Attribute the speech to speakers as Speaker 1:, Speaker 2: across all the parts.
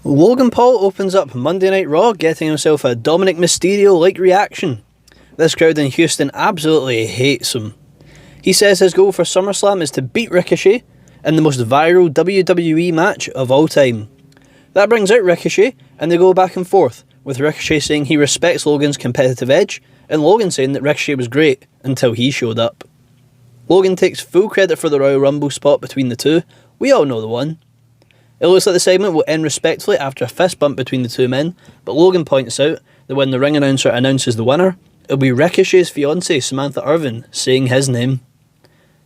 Speaker 1: Logan Paul opens up Monday Night Raw, getting himself a Dominic Mysterio-like reaction. This crowd in Houston absolutely hates him. He says his goal for Summerslam is to beat Ricochet in the most viral WWE match of all time. That brings out Ricochet, and they go back and forth, with Ricochet saying he respects Logan's competitive edge, and Logan saying that Ricochet was great until he showed up. Logan takes full credit for the Royal Rumble spot between the two. We all know the one. It looks like the segment will end respectfully after a fist bump between the two men, but Logan points out that when the ring announcer announces the winner, it'll be Ricochet's fiancée Samantha Irvin saying his name.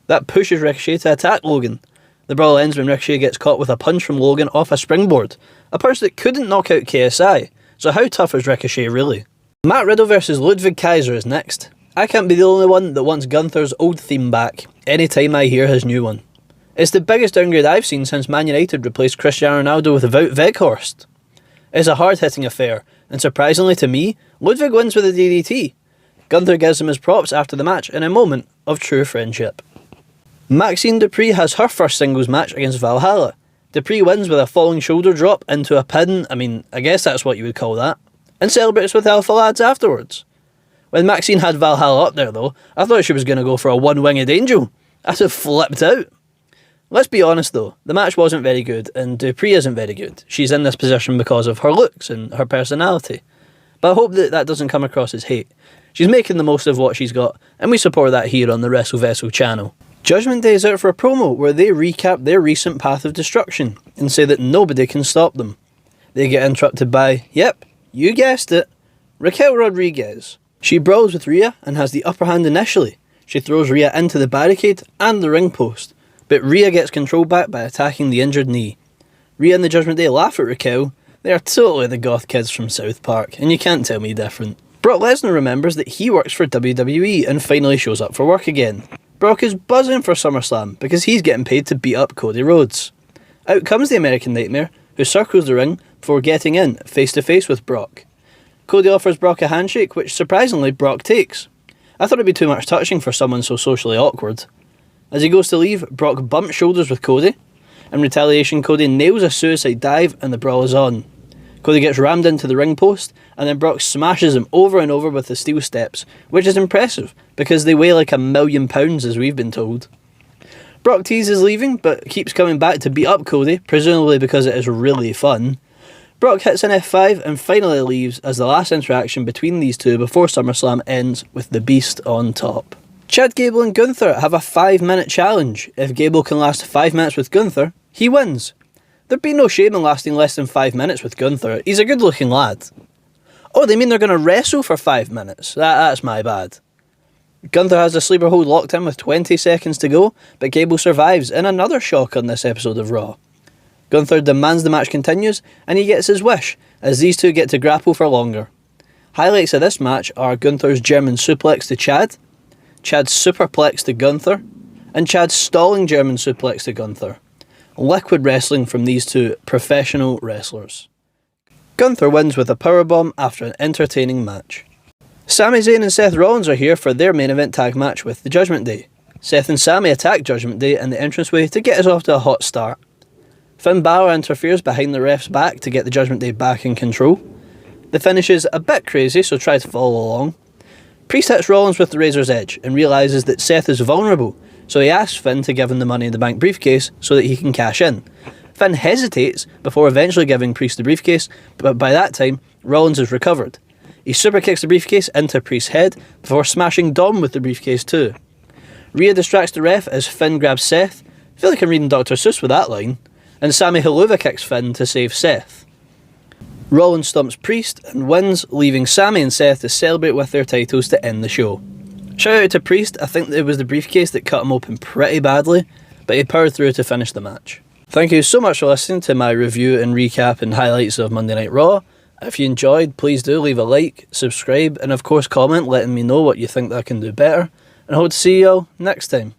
Speaker 1: That pushes Ricochet to attack Logan. The brawl ends when Ricochet gets caught with a punch from Logan off a springboard, a punch that couldn't knock out KSI, so how tough is Ricochet really? Matt Riddle vs Ludwig Kaiser is next. I can't be the only one that wants Gunther's old theme back, anytime I hear his new one. It's the biggest downgrade I've seen since Man United replaced Cristiano Ronaldo with Wout Weghorst. It's a hard-hitting affair, and surprisingly to me, Ludwig wins with a DDT. Gunther gives him his props after the match in a moment of true friendship. Maxine Dupree has her first singles match against Valhalla. Dupree wins with a falling shoulder drop into a pin, I guess that's what you would call that, and celebrates with Alpha Lads afterwards. When Maxine had Valhalla up there though, I thought she was going to go for a one-winged angel. I'd have flipped out. Let's be honest though, the match wasn't very good, and Dupree isn't very good. She's in this position because of her looks and her personality. But I hope that doesn't come across as hate. She's making the most of what she's got, and we support that here on the Wrestle Vessel channel. Judgment Day is out for a promo where they recap their recent path of destruction, and say that nobody can stop them. They get interrupted by, yep, you guessed it, Raquel Rodriguez. She brawls with Rhea and has the upper hand initially. She throws Rhea into the barricade and the ring post. But Rhea gets control back by attacking the injured knee. Rhea and the Judgment Day laugh at Raquel. They are totally the goth kids from South Park, and you can't tell me different. Brock Lesnar remembers that he works for WWE and finally shows up for work again. Brock is buzzing for SummerSlam because he's getting paid to beat up Cody Rhodes. Out comes the American Nightmare, who circles the ring before getting in face to face with Brock. Cody offers Brock a handshake, which surprisingly Brock takes. I thought it'd be too much touching for someone so socially awkward. As he goes to leave, Brock bumps shoulders with Cody. In retaliation, Cody nails a suicide dive and the brawl is on. Cody gets rammed into the ring post, and then Brock smashes him over and over with the steel steps, which is impressive because they weigh like £1,000,000 as we've been told. Brock teases leaving, but keeps coming back to beat up Cody, presumably because it is really fun. Brock hits an F5 and finally leaves as the last interaction between these two before SummerSlam ends with the Beast on top. Chad Gable and Gunther have a 5-minute challenge. If Gable can last 5 minutes with Gunther, he wins. There'd be no shame in lasting less than 5 minutes with Gunther. He's a good looking lad. Oh, they mean they're going to wrestle for 5 minutes? That's my bad. Gunther has the sleeper hold locked in with 20 seconds to go, but Gable survives in another shock on this episode of Raw. Gunther demands the match continues, and he gets his wish, as these two get to grapple for longer. Highlights of this match are Gunther's German suplex to Chad, Chad's superplex to Gunther, and Chad's stalling German suplex to Gunther. Liquid wrestling from these two professional wrestlers. Gunther wins with a powerbomb after an entertaining match. Sami Zayn and Seth Rollins are here for their main event tag match with the Judgment Day. Seth and Sami attack Judgment Day in the entranceway to get us off to a hot start. Finn Balor interferes behind the ref's back to get the Judgment Day back in control. The finish is a bit crazy, so try to follow along. Priest hits Rollins with the Razor's Edge and realises that Seth is vulnerable, so he asks Finn to give him the Money in the Bank briefcase so that he can cash in. Finn hesitates before eventually giving Priest the briefcase, but by that time, Rollins has recovered. He superkicks the briefcase into Priest's head before smashing Dom with the briefcase too. Rhea distracts the ref as Finn grabs Seth. I feel like I'm reading Dr. Seuss with that line. And Sami Haluva kicks Finn to save Seth. Rollins stomps Priest and wins, leaving Sami and Seth to celebrate with their titles to end the show. Shout out to Priest, I think it was the briefcase that cut him open pretty badly, but he powered through to finish the match. Thank you so much for listening to my review and recap and highlights of Monday Night Raw. If you enjoyed, please do leave a like, subscribe, and of course comment letting me know what you think that I can do better, and I hope to see you all next time.